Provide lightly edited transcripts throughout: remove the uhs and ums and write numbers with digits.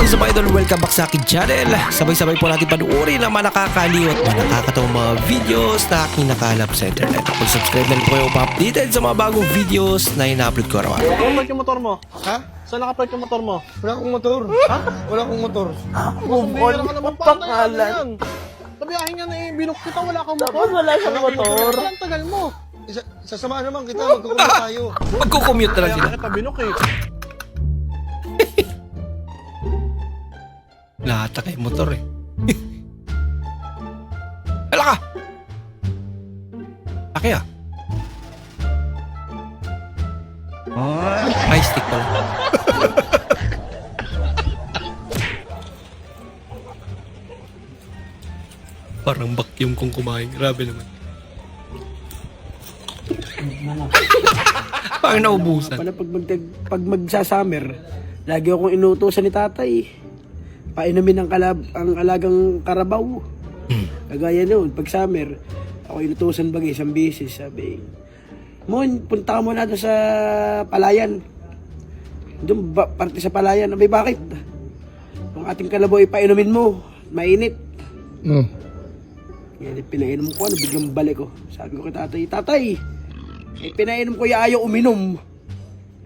is up, idol? Welcome back sa akin channel. Sabay-sabay po natin panuorin ang mga nakakaliw at mga nakakatawang mga videos na aking nakalap sa internet. Kung subscribe na rin po kayo pa-updated sa mga bagong videos na ina-upload ko araw. Saan nakapark yung motor mo? Ha? Saan nakapark yung motor mo? Wala akong motor. Ha? Wala akong motor. Bumira ka naman pangalan. Sabihin nga na eh, binok kita, wala kang motor. Tapos wala siyang motor. Ang tagal mo. Sasama naman kita, magkukumot tayo. Magkukommute na lang sila. Kaya ka pabinok eh. Lahat na kayo motor eh. Hala ka! Laki ah. Ay, stick pala. Parang vacuum kung kumain. Grabe naman. Parang naubusan. Pala pag magsa-summer, lagi akong inuutosan ni tatay. Painumin ang alagang karabaw. Kagaya noon, pag summer, ako inutusan bagay isang beses. Sabi, Mon, punta ka muna doon sa palayan. Doon, parte sa palayan. Abay, bakit? Ang ating kalabaw, ipainumin mo. Mainit. Yan, pinainom ko, biglang balik ko. Sabi ko kay tatay, tatay, pinainom ko yung ayaw uminom.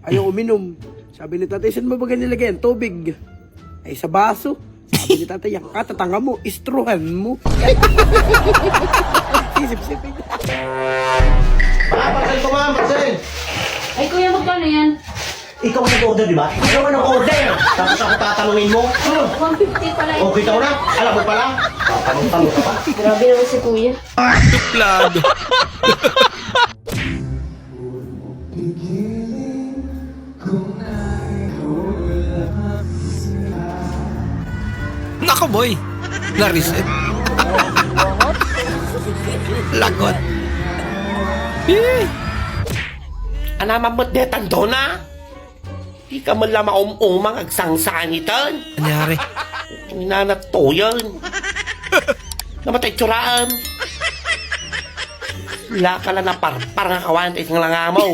Ayaw uminom. Sabi ni tatay, saan mo ba ganyan nilagay? Tubig. Ay, sa baso. Sabi ni tatay, yung katatanga mo, istruhan mo. Isip-sipin. Marcel, kumama, Marcel. Ay, kuya, magkano yan? Ikaw ang nag-order, di ba? Ikaw ang nag-order. Tapos ako tatanungin mo. 150 pala yun. Okay ka na? Alam mo pala? Tanong-tanong ka pa. Grabe naman si kuya. Tuplado. Nako boy. Na-reset. Lagot. Anaman mo't detan doon na? Di ka man lang maumumang agsangsangitan. Anyari? Inanat to yun. Namatay tsuraan. Wala ka lang na parpar nga kawan isang langamaw.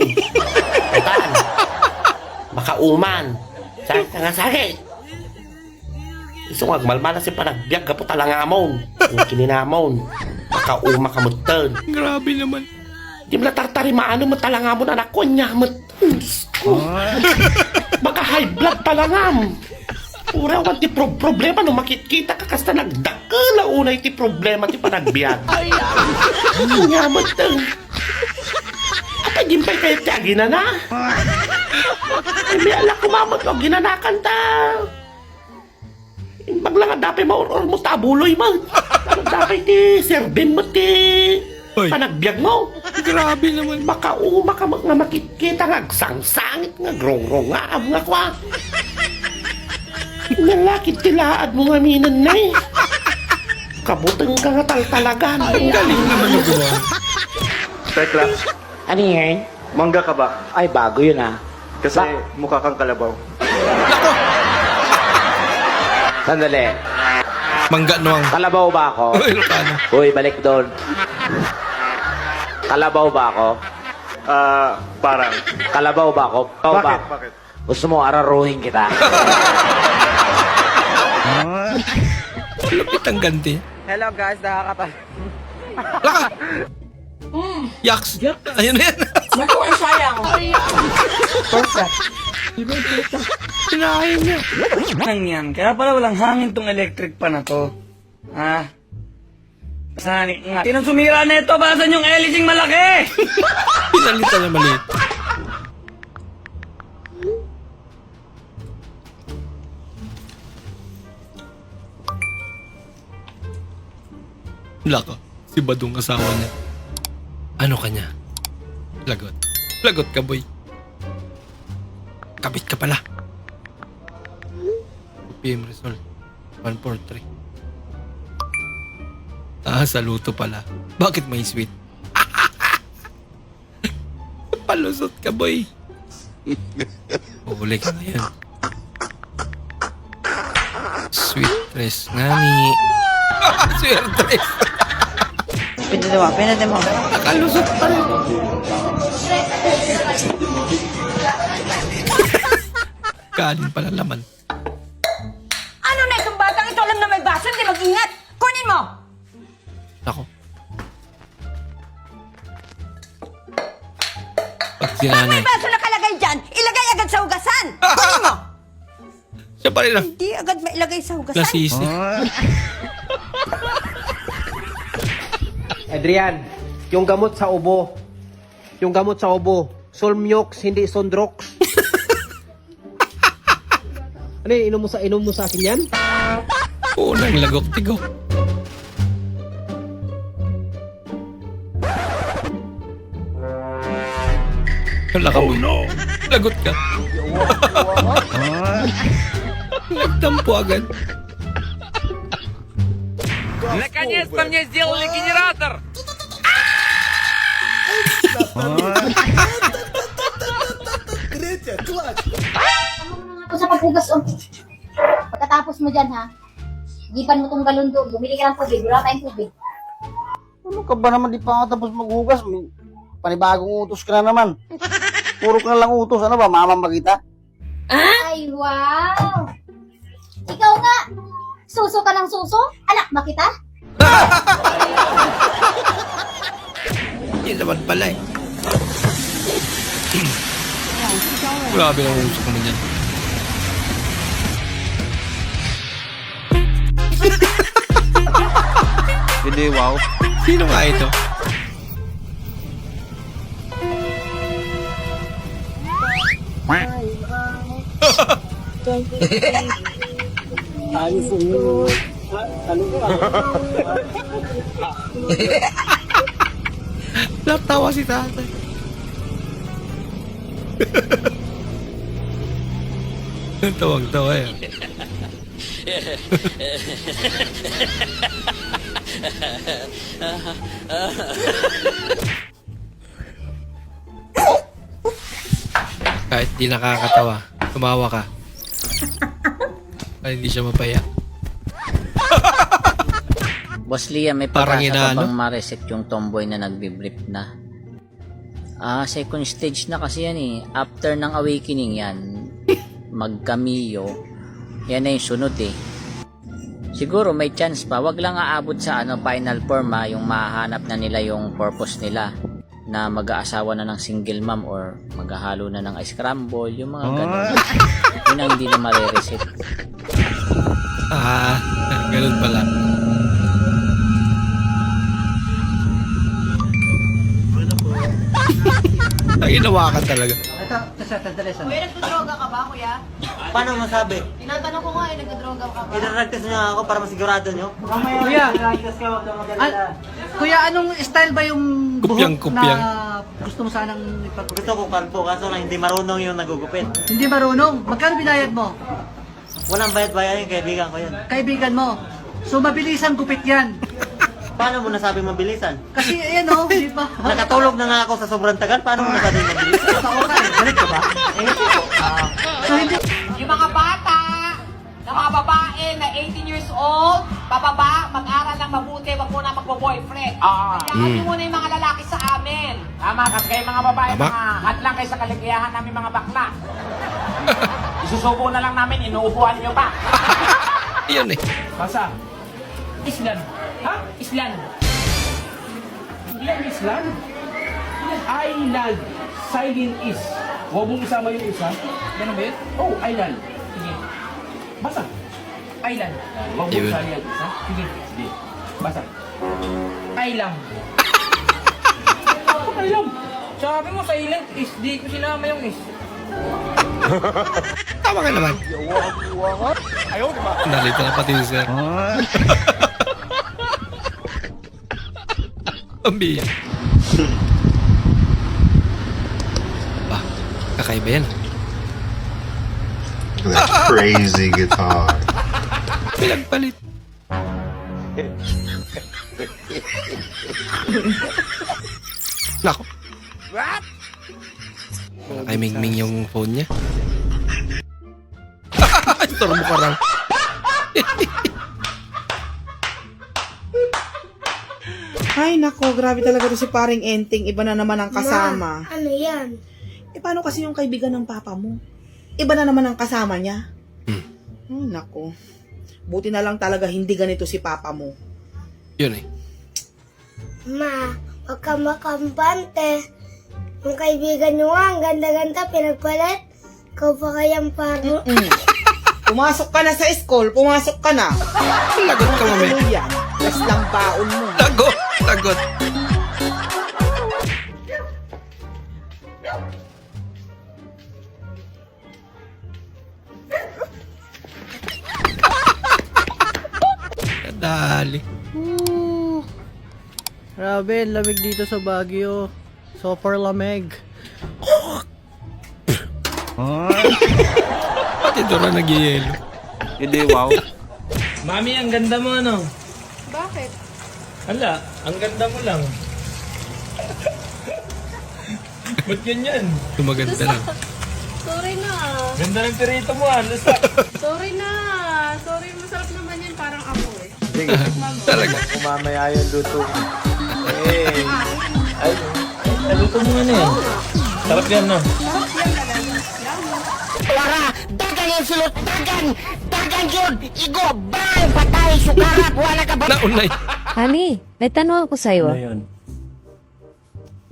Atan. Makauman. Sakit nga sakit. Isang agmalmala si panagbiyak ka po talangamon. Yung kininamon. Makauma ka mutan. Grabe naman. Di mo na tartari maano mo talangamon anak ko niya. Baka high blood talangam. Pura wan ti problema no makikita ka kasta nagdakala unay ti problema ti panagbiyak. Niya mutan. Apa gimpay kayo ti aginana? Ay may alak kumamot o ginanakan ta. Imbag lang ang dapay mauror mo tabuloy man. Ang dapay ti serbin mo ti Oy. panagbiag mo. Grabe naman. Makauma ka nga makikita nga sangsangit nga grong-grong nga nga kwa. Lalaki tilaad mo nga minan na eh. Kabutang ka nga talagan. Ang galing naman yung gawa. Tekla, Ano yan? mangga ka ba? Ay, bago yun ah. Kasi mukha kang kalabaw. Sandali. Mangga noang. Kalabaw ba ako? Ilocano. Uy, balik doon. Kalabaw ba ako? Parang. Kalabaw ba ako? Bakit? Bakit? Gusto mo araruhin kita? Lupit ang ganti. Hello guys, nakakata. Laka! Yaks! Ayun na yan. Sinahin niya. Nang yan, kaya pala walang hangin tong electric pa na to. Ha? Sani nga. Sinong sumira na ito? Basan yung elising malaki? Pinalita na maliit. Lako, si Badong asawa niya. Ano ka niya? Lagot. Lagot ka, boy. Kabit ka pala. PM result. 143. Saluto pala. Bakit may sweet? Palusot ka, boy. Huli ka ngayon. Sweet dress nga ni... Sweet dress. Pinadama mo. Nakalusot pa rin. Kanin pala laman. baso, hindi mag-ingat. Kunin mo! Ako. Pag si Pag nanay. may baso nakalagay dyan, ilagay agad sa hugasan. Kunin mo! Siya pa rin ang Hindi agad mailagay sa hugasan. nasisi. Adrian, yung gamot sa ubo. Yung gamot sa ubo. Solmiox, hindi Sondrox. Ano yun, inom mo sa akin yan? Unang lagok-tigok. Wala ka no. Lagot ka. Nagtampo agad. Наконец-то мне сделали генератор! Ako sa paghugas, oh. Pagkatapos mo dyan, ha? Giban mo tong galon doon. Bumili ka ng tubig. Wala tayong tubig. Ano ka ba naman, di pa nga tapos maghugas? May panibagong utos ka na naman. Puro ka na lang utos. Ano ba, mamamba kita? Ay, wow! Ikaw nga! Suso ka ng suso? Anak ba kita? Hindi naman pala eh. Grabe ang usok naman dyan. Hindi, wow. Sino nga ito? Ayos yung... Ano ko Natawa si tatay. Tawag-tawa yan. Kahit di nakakatawa, tumawa ka. Ay, hindi siya mapaya. Boss Liam, may Parang pag-asa ka inaano? bang ma-reset yung tomboy na nagbiblip na? Second stage na kasi yan eh. After ng awakening yan, magkamiyo, yan na yung sunod eh. Siguro may chance pa, wag lang aabot sa final form yung mahanap na nila yung purpose nila na mag-aasawa na ng single mom or maghahalo na ng ice scramble, yung mga ganun. Yun ang hindi na ma-reset. Ganun pala. Ang ginawa ka talaga. Kuya, nagdodroga ka ba, kuya? Paano masabi? Tinatanong ko nga, nagdodroga ka ba? Idaragtas niya ako para masigurado niyo. Kuya, anong style ba yung Kupyang-kupyang. gusto mo sanang ipag... Gusto ko kalpo, kaso lang hindi marunong yung nagugupit. Hindi marunong. Magkano binayad mo? Walang bayad-bayad yung kaibigan ko yun. Kaibigan mo. So, mabilisang gupit yan. Paano mo nasabi mabilisan? Kasi, ayan o, di ba? Nakatulog na nga ako sa sobrang tagal, paano mo nasabi mabilisan? Ako ka eh. Galit ka ba? So, hindi... Yung mga bata, na mga babae na 18 years old, pababa, mag-aral ng mabuti, wag muna magbo-boyfriend. Kayaan niyo muna yung mga lalaki sa amin. Tama, kasi kayo mga babae, Tama. mga hadlang kayo sa kaligayahan namin mga bakla. Isusubo na lang namin, inuupuan nyo pa. Yun eh. Basa. Islan. Ha? Islan. Hindi yan Islan. Island. Silent is. Huwag mong isama yung isa. Ganun ba yun? Oh, island. Sige. Basa. Island. Huwag mong Yun. isama yung isa. Sige. Sige. Basa. Island. Island. Sabi mo silent is. Di ko sinama yung is. Tama ka naman. Ayaw, di ba? Nalito na pati si sir. Ang biya. Kakaiba yan. That crazy guitar. Pinagpalit. Nako. What? Kay Mingming yung phone niya. Turbo ka raw. Ay nako, grabe talaga to si paring Enting. Iba na naman ang kasama. Ano yan? Paano kasi yung kaibigan ng papa mo? Iba na naman ang kasama niya. Ay nako. Buti na lang talaga hindi ganito si papa mo. Yun eh. Ma, wag ka makampante. Yung kaibigan nyo nga, ang ganda-ganda, pinagpalit. Ikaw pa kayang paro. Pumasok ka na sa school, pumasok ka na. Lagot ka, mami. Ano yan? Last lang baon mo. Lagot! Lagot! Dali. Grabe, lamig dito sa Baguio. Super lamig. Pati doon na nag-yelo. Hindi, wow. Mami, ang ganda mo, ano? Bakit? Hala, ang ganda mo lang. Ba't ganyan? Tumaganda lang. Sorry na. Ganda ng pirito mo, ah. Lusak. Sorry na. Sorry, masarap naman yan. Parang ako eh. Talaga. Kumamaya yung luto mo. Eh. Ay, luto mo ano yan? Sarap yan, no? Wara, dagan yung sulot, dagan! Dagan yun! Igo, bang! Patay, sukarat, wala ka ba? Naunay. Honey, may tanong ako sa'yo. Ano yun?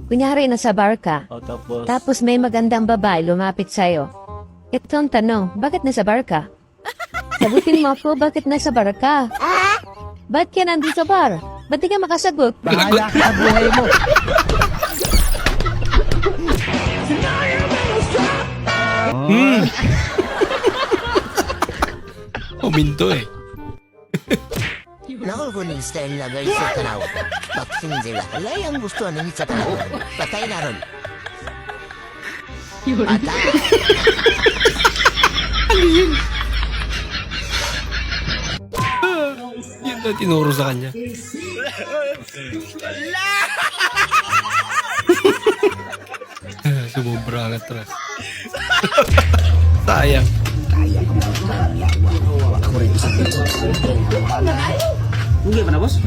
Kunyari, nasa bar ka. O, tapos? Tapos may magandang babae lumapit sa'yo. Ito ang tanong, bakit nasa bar ka? Sagutin mo ako, bakit nasa bar ka? Ba't ka nandito sa bar? Ba't di ka makasagot? Bahala ka sa buhay mo. Uminto eh. Nakukunin style na guys sa tanaw. Baksin sila. Alay ang gusto namin sa tanaw. Patay na ron. Patay. Yun na tinuro sa kanya. Sumubra ang atras. Sayang. Hindi ba na, boss?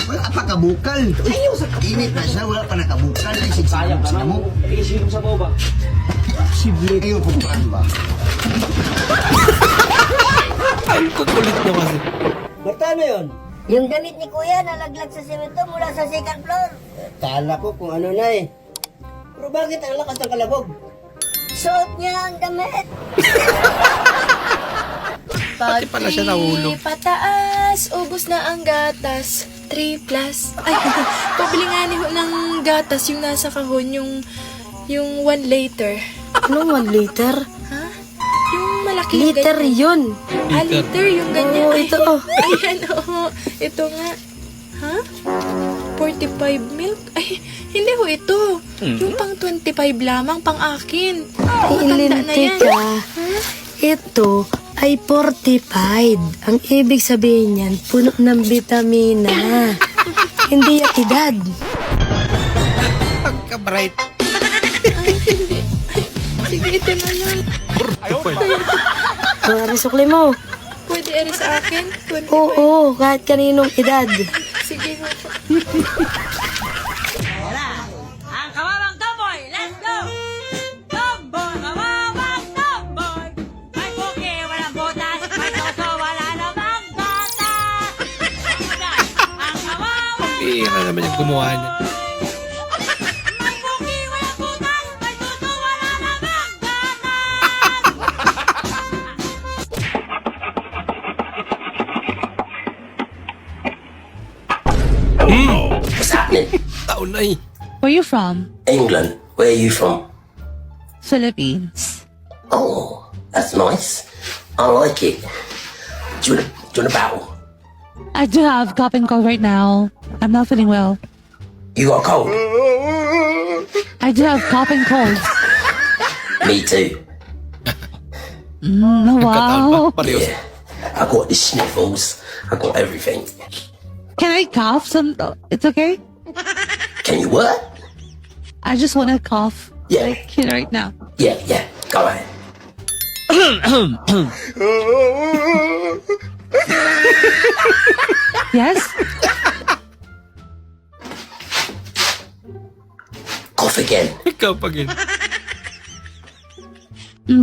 Wala pa kabukal. Init na siya, wala pa nakabukal. Ay, Sayang sigsig naman. mo. Iisilong sa baba. Siblit. Ayaw pupuan ba? Ang kukulit mo kasi. Marta, ano yun? Yung damit ni Kuya nalaglag sa semento mula sa second floor. Kala ko kung ano na eh. Pero bakit ang lakas ng kalabog? Suot niya ang damit. Pati pala siya nahulog. Pataas, ubos na ang gatas. 3 plus. Ay, pabili nga ni ng gatas yung nasa kahon, yung 1 liter. Anong 1 liter? Ha? Yung malaki Liter yun. Ah, liter yung ganyan. Oo, Ay, ito, oh. Ayan, oo. Ito nga. Ha? 45 milk? Ay, hindi ho ito. Yung pang 25 lamang, pang akin. Matanda na yan. Teka, ito ay 45. Ang ibig sabihin niyan, puno ng vitamina. Hindi yung edad. Pagka-bright. Ay, hindi. Sige, ito na lang. Ang arisukli mo. Pwede eri sa akin? 25. Oo, kahit kaninong edad. Sige ho. Ang kawawang tomboy, let's go! Tomboy, kawawang tomboy! May puki, walang butas, may soso, wala namang gatas! Ang kawawang Pira naman yung gumawa niya. may puki, walang butas, may soso, wala namang gatas! What's happening? Taon na eh. Where you from? England. Where are you from? Philippines. Oh, that's nice. I like it. Do you want a battle? I do have cough and cold right now. I'm not feeling well. You got a cold? I do have cough and cold. Me too. Wow. Yeah. I got the sniffles. I got everything. Can I cough some? It's okay? Can you what? I just want to cough. Yeah. Like right now. Yeah, yeah. Go ahead. Yes? Cough again. Ikaw pa again.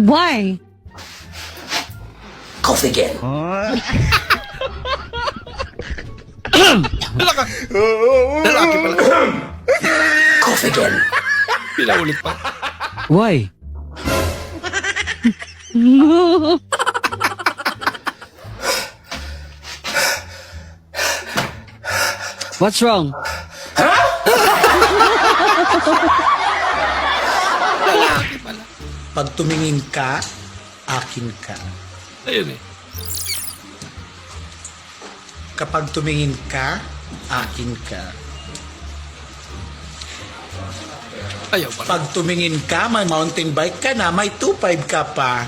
Why? Cough Coffee again. Lalaki pala. Coffee again. Pinaulit pa. Why? What's wrong? Pag tumingin ka, akin ka. Ayun eh. Kapag tumingin ka, akin ka. Ayaw pala. Pag tumingin ka, may mountain bike ka na, may 2.5 ka pa.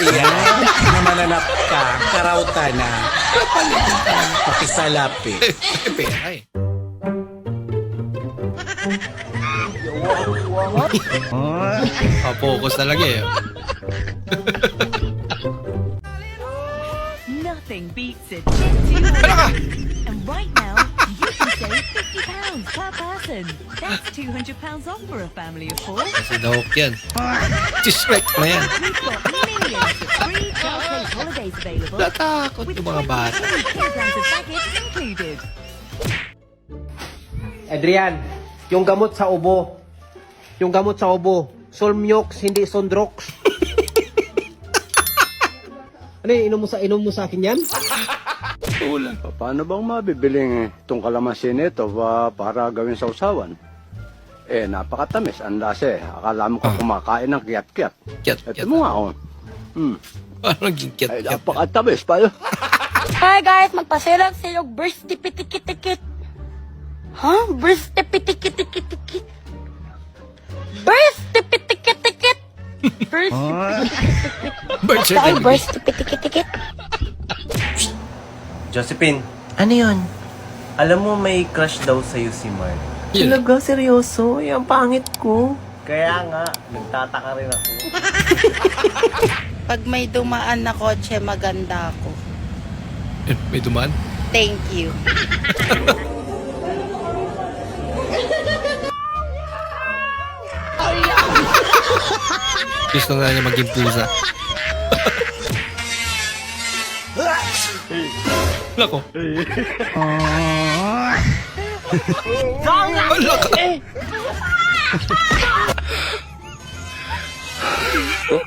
Iyan, namananap ka, karauta na. Pakisalapit. Pera eh. Focus talaga eh. Nothing beats a Jet 200. And right now, you can save £50 per person. That's £200 off for a family of 4. Kasi dahok yan. Disrespect na yan. We've got millions of free childcare holidays available. Natakot yung mga bata. 3 kilograms of baggage included. Adrian, yung gamot sa ubo. Yung gamot sa ubo. Solmyox, hindi Sondrox. Ano yung inom mo sa akin yan? Paano bang mabibiling itong kalamansi nito para gawin sa usawan? Eh, napakatamis. Ang lasa eh. Akala mo ka kumakain ng kiyat-kiyat. Ito mo nga, oh. Parang naging kiyat-kiyat. Ay, napakatamis pa yun. Hi guys, magpasilag sa iyo birthday pitikit-tikit. Ha? Birthday pitikit-tikit. Birthday pitikit-tikit. Birthday pitikit-tikit. Josephine, ano yun? Alam mo may crush daw sa'yo si Mark. Talaga, seryoso? Eh, ang pangit ko. Kaya nga, nagtataka rin ako. Pag may dumaan na kotse, maganda ako. May dumaan? Thank you. Gusto nga niya maging pusa. Lako. Wala ka.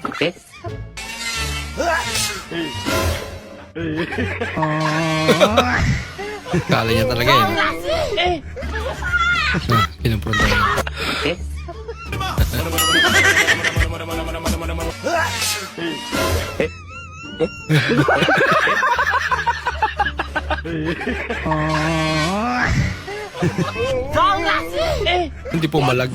Okay. Kala niya talaga yun. Pinupunta niya. Okay. Hindi po malag.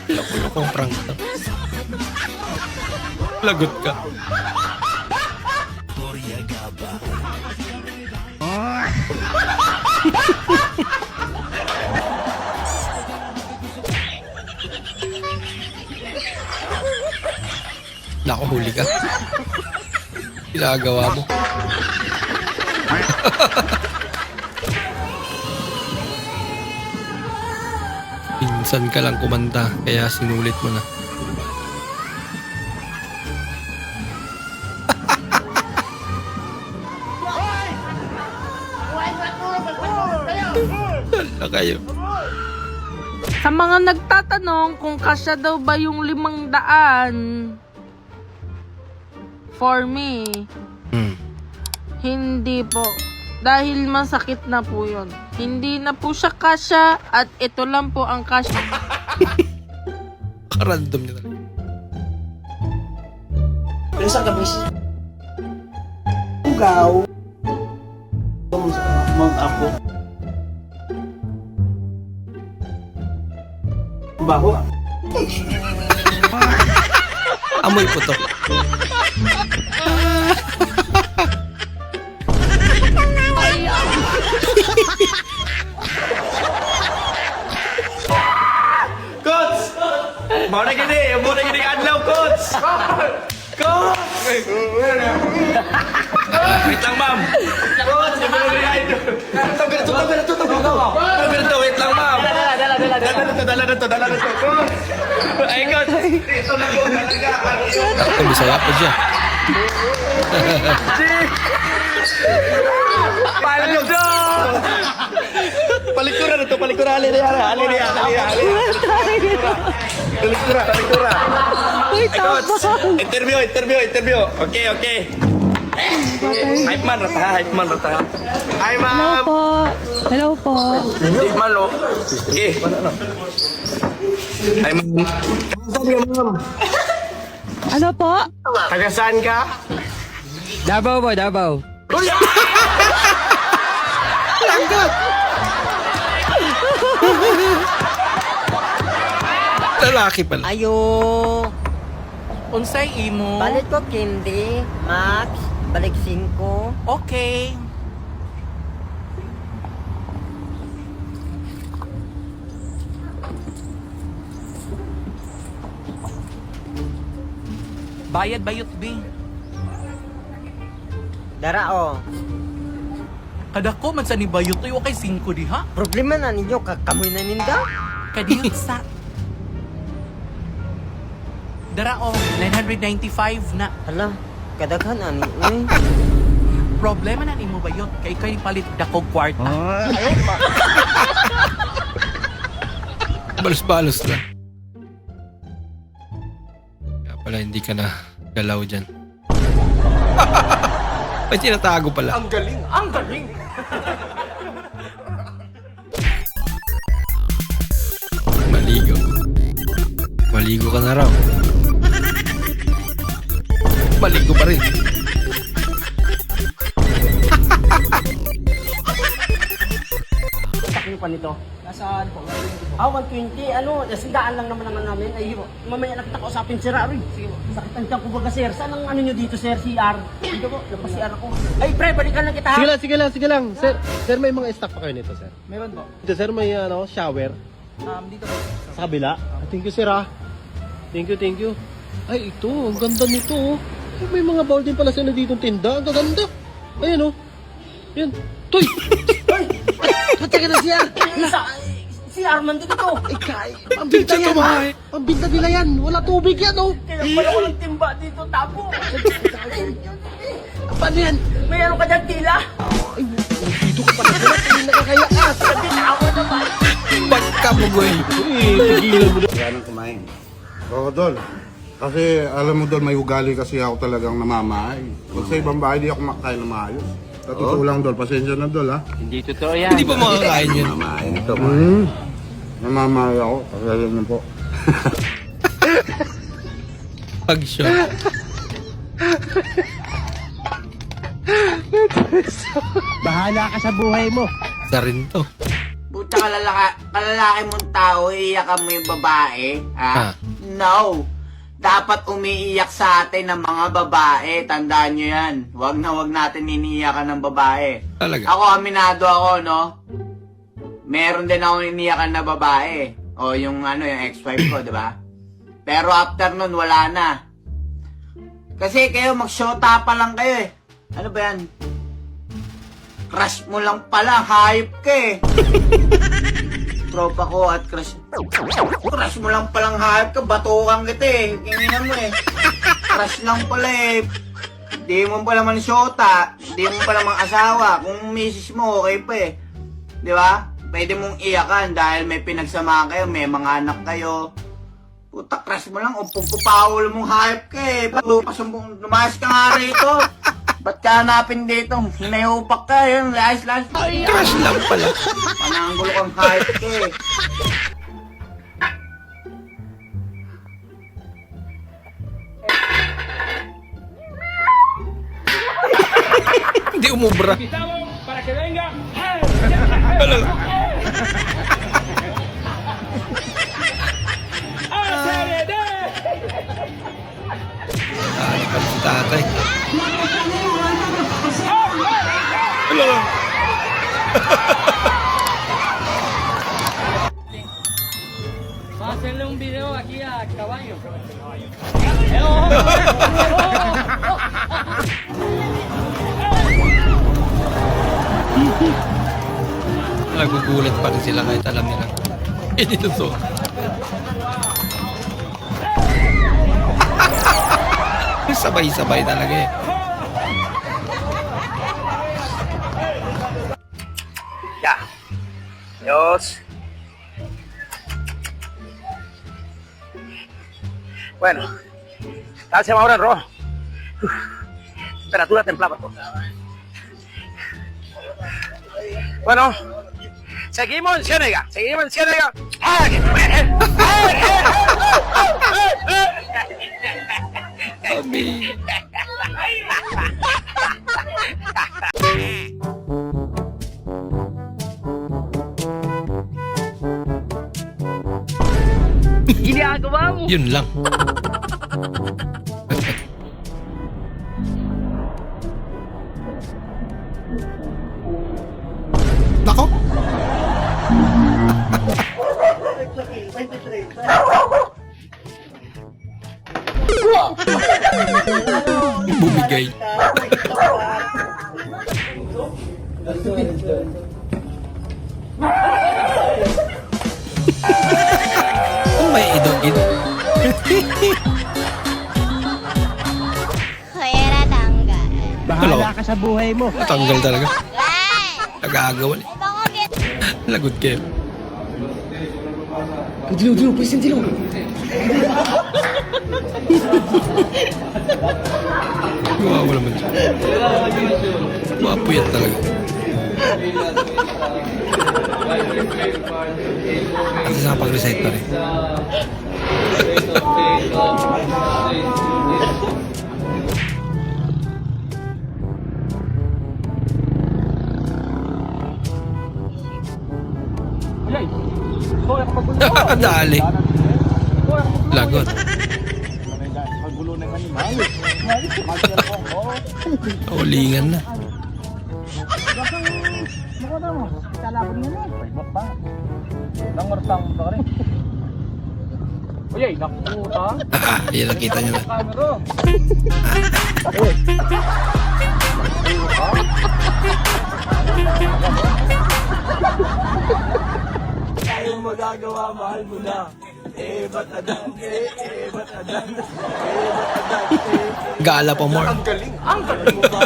Lako-lakong prank na. Lagot ka. Nakuhuli ka. Ginagawa mo. Minsan ka lang kumanta, kaya sinulit mo na. Hala kayo. Sa mga nagtatanong kung kasya daw ba yung 500 for me, hindi po. Dahil masakit na po yun. Hindi na po siya kasya at ito lang po ang kasya. Random niya talaga. Pero saan ka bis? Ugaw. Mag-ako. Baho. Amoy po to. Coach! Muna gini adlaw, Coach! Wait lang, ma'am. Wait lang, ma'am. Dala na to. Ay, God. Ito na po talaga. Ako, Bisaya pa siya. Paldo! Palikura na to, palikura. Aliniya. Palikura. Wait, Interview. Okay. Hype man rata. Hi, ma'am. Hello po. Hindi malo. Okay. Hi, ma'am. Saan ka, ma'am? Ano po? Taga saan ka? Davao po, Davao. Lalaki pala. Ayo. Unsay imo? Balik ko Candy, Max, balik 5. Okay. Bayad bayot bi. Darao. Kadako man sa ni bayot ay okay 5 diha. Problema na ninyo, kakamoy na ninda. Kadiyot sa Darao 995 na. Hala, kadaghan ani. Uy. Problema na nimo bayot kay palit dakog kwarta. Balos-balos lang. Kaya pala hindi ka na galaw dyan. May tinatago pala. Ang galing. Maligo ka na raw. Maligo pa rin. Sakyo pa nito. Nasaan po? 120. Ano, sindaan lang naman namin. Ay, mamaya nakita ko usapin si Raroy. Sakit ang tiyan ko baga, sir. Saan ang ano nyo dito, sir? CR? Dito po, labas CR ako. Ay, pre, balikan lang kita, ha? Sige lang. Sir, may mga stock pa kayo nito, sir. Meron po. Ito, sir, may shower. Dito po. Sa kabila. Thank you, sir, ha. Thank you. Ay, ito, ang ganda nito, oh. May mga bowl din pala sila ditong tinda. Ang gaganda. Ayan, oh. Yan. Toy! Ay! Patay ka na CR! CR man din ito! Pambinta yan, ha? Pambinta nila yan. Wala tubig yan, oh. Kaya pala walang timba dito, tapo! Paano yan? May ano ka dyan, tila? Ay, dito ka pala. Hindi nakakaya ka. Sabi na ako naman! Pagka mo, boy. Tigilan mo na. Kaya nang kumain. Oo, Dol. Kasi alam mo, Dol, may ugali kasi ako talagang namamahay. Pag sa ibang bahay, di ako makakain na maayos. Sa totoo lang, Dol. Pasensya na, Dol, ha? Hindi totoo yan. Hindi pa makakain yun. Namamahay ito, namamahay ako. Pasensya na po. Pag-shot. Bahala ka sa buhay mo. Sa rin to. Buta kalalaki mong tao, iiyakan mo yung babae, ha? No! Dapat umiiyak sa atin ng mga babae. Tandaan nyo yan. Huwag natin iniiyakan ng babae. Talaga? Ako, aminado ako, no? Meron din ako iniiyakan na babae. O yung yung ex-wife ko, di ba? Pero after nun, wala na. Kasi kayo, mag-shota pa lang kayo eh. Ano ba yan? Crush mo lang pala, hype ka eh. Tropa ko at crush mo lang palang hype ka, batukan kita eh. Kinginan mo eh. Crush lang pala eh. Di mo pala man syota, di mo pala mang asawa. Kung misis mo, okay pa eh. Di ba? Pwede mong iyakan dahil may pinagsamahan kayo, may mga anak kayo. Puta, crush mo lang, pagpapawal mong hype ka eh. Lumayas ka nga rito. Ba't ka hanapin dito? Hinayupak ka yun, last. Crush lang pala. Pananggulo kang hype ka eh. Hindi umubra. Para que venga. Ano pa si tatay? hacerle un video aquí a caballo. Nagugulat pa rin sila kahit alam nila. Dito to. Sabay-sabay talaga eh. Ya. Dios. Bueno, tal se va ahora en rojo. Temperatura templada. Bueno, seguimos en Ciénega. Seguimos en Ciénega. Ginagawa mo. Yun lang. Nako. Bumigay. May idog-idog. Kuya tanggal. Bahala ka sa buhay mo. Tanggal talaga. Nag-aagawan eh. Lagot kayo. Dilo, please, dilo. Gawa naman siya. Mapuyat talaga. Kasi sa pag-recite pa rin. Dali. Lagot. Ulingan na. Yan nakita nyo na. Ayaw magagawa, mahal mo na. Ba't adan? Ba't adan? Gala pa more. Ang galing mo ba?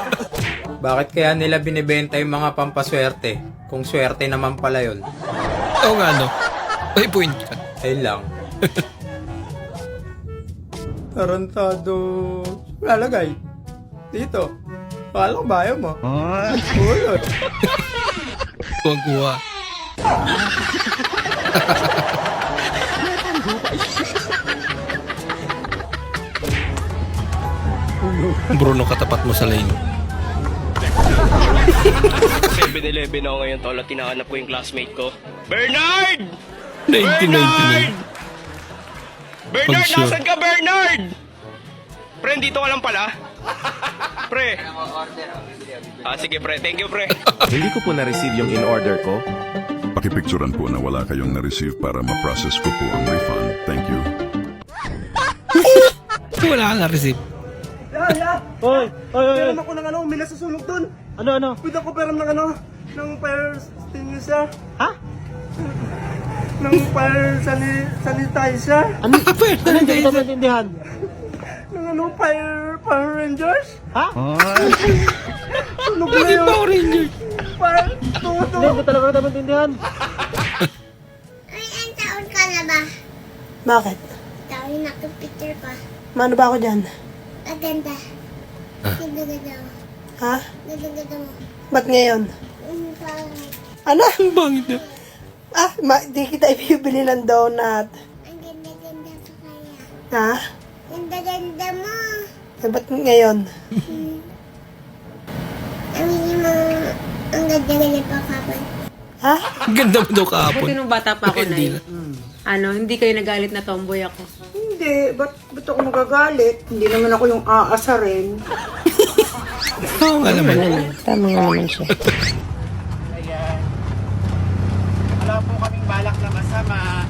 Bakit kaya nila binibenta yung mga pampaswerte? Kung swerte naman pala yun. Oo nga no. May point ka. Ayun lang. Tarantado. Lalagay. Dito. Pakala ko ba ayaw mo? Ulot. Kuha-kuha. Bruno, katapat mo sa lane. 7-Eleven ako ngayon, tol, at tinahanap ko yung classmate ko. Bernard! 1999. Bernard, Pag-sure. nasan ka, Bernard? Pre, dito ka lang pala. Pre. Sige, pre. Thank you, pre. Hindi ko po na-receive yung in-order ko. Pakipicturan po na wala kayong na-receive para ma-process ko po ang refund. Thank you. Wala ka na-receive. Hoy! Pero ako ng may nasusunog dun. Ano? Pwede ako peram ng ng fire extinguisher. Ha? Ng fire sanitizer. Ano hindi kita maintindihan? Ng fire rangers. Ha? Sunog na Lagi yun. Power Rangers. Fire, Hindi talaga kita maintindihan. Ay, ang taon ka na ba? Bakit? Taon na picture pa. Mano ba ako dyan? Maganda. Ganda-ganda mo. Ha? Ganda-ganda mo. Ba't ngayon? Parang Ano? Bangit na. Di kita ibibili ng donut. ang ganda-ganda pa kaya. Ha? Ganda-ganda mo. Ba't ngayon? Aminin mo, ang ganda-ganda pa kapag. Ha? Ganda mo daw kahapon. Buti nung bata pa ako, Hindi Nay. Hindi kayo nagalit na tomboy ako. Hindi. Ba't ako magagalit? Hindi naman ako yung aasarin. Oo nga naman. Tama nga naman siya. Wala po kaming balak na masama.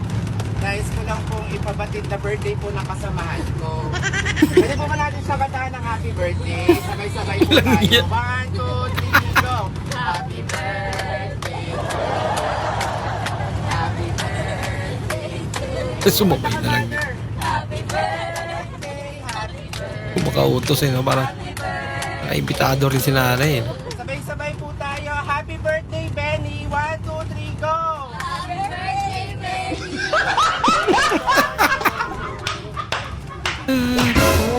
Nais ko lang pong ipabatid na birthday po ng kasamahan ko. Pwede po ba natin sabataan ng happy birthday? Sabay-sabay po tayo. 1, 2, 3, go! Happy birthday! Happy birthday! Sumabay na lang. Happy birthday! Happy birthday! Kumakautos eh, no? Parang naimbitado rin si nanay eh. Sabay-sabay po tayo. Happy birthday, Benny! 1, 2, 3, go! Happy birthday, Benny!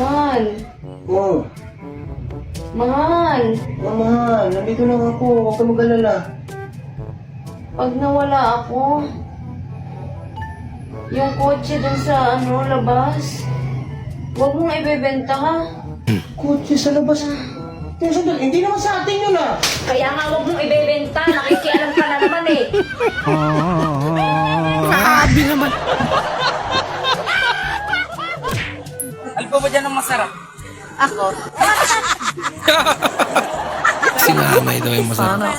Mahal. Oh. Mahal. Mahal, nandito lang ako. Huwag ka mag-alala. Pag nawala ako, yung kotse dun sa labas, huwag mong ibebenta ha. Kotse sa labas? Hindi naman sa atin yun ah. Kaya nga huwag mong ibebenta, nakikialam ka na naman eh. Grabe naman. Alpo ba dyan ang masarap? Ako. Si nanay daw yung masarap.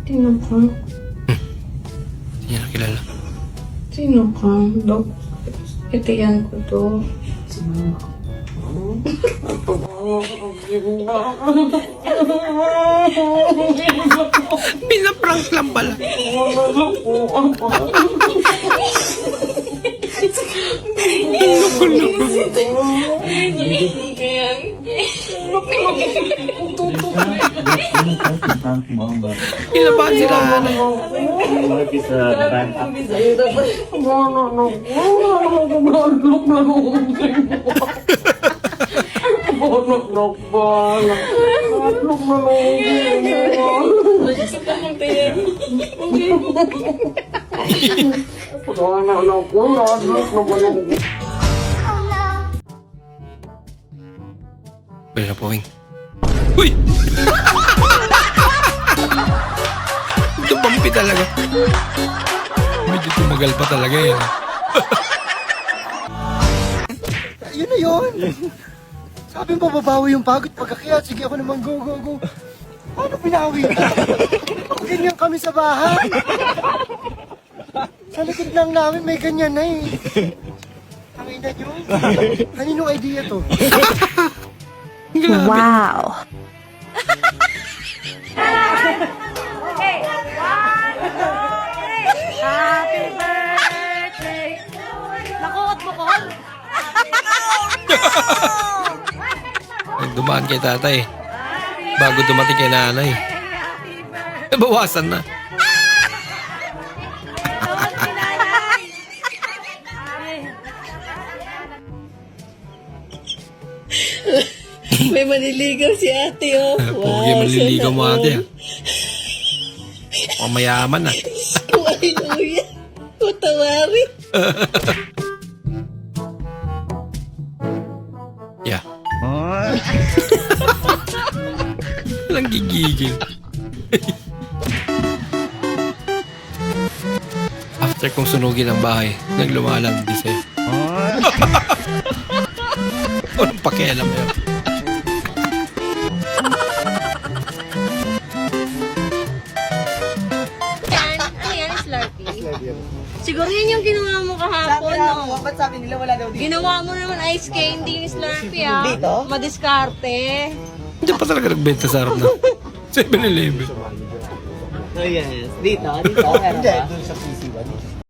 Sino ka? Hindi niya nakilala. Sino ka? Dok, itiyan ko to. Pinaprank lang pala. Kinabahan si nanay. Pwede na po, Wing. Uy! Tumampi talaga. Medyo tumagal pa talaga yan. Yun na yun. Sabi mo babawi yung pagod pagkakiyat. Sige ako naman, go, go, go. Ano pinawi? Ganyan kami sa bahay. Sa likod lang namin may ganyan na eh. Ang ina nyo. Kaninong idea to? Wow. Happy birthday! Nakuot mo ko? Dumaan kay tatay. Bago dumating kay nanay. Bawasan na. May maniligaw si ate oh. Pogi, maliligaw mo ate. Mayaman na. Hallelujah. Utawari. Yeah. Walang gigigil. After kong sunugin ang bahay, naglumalang di sa'yo. Walang pakialam yun. Ano yan, Slurpee? Siguro yun yung ginawa mo kahapon, no? Ba't sabi nila wala daw dito? Ginawa mo naman ice candy yung Slurpee, ah. Dito? Madiskarte. Hindi pa talaga nagbenta sa harap na 7-Eleven. Oh yes. Dito? Dito? Hindi, doon sa PC.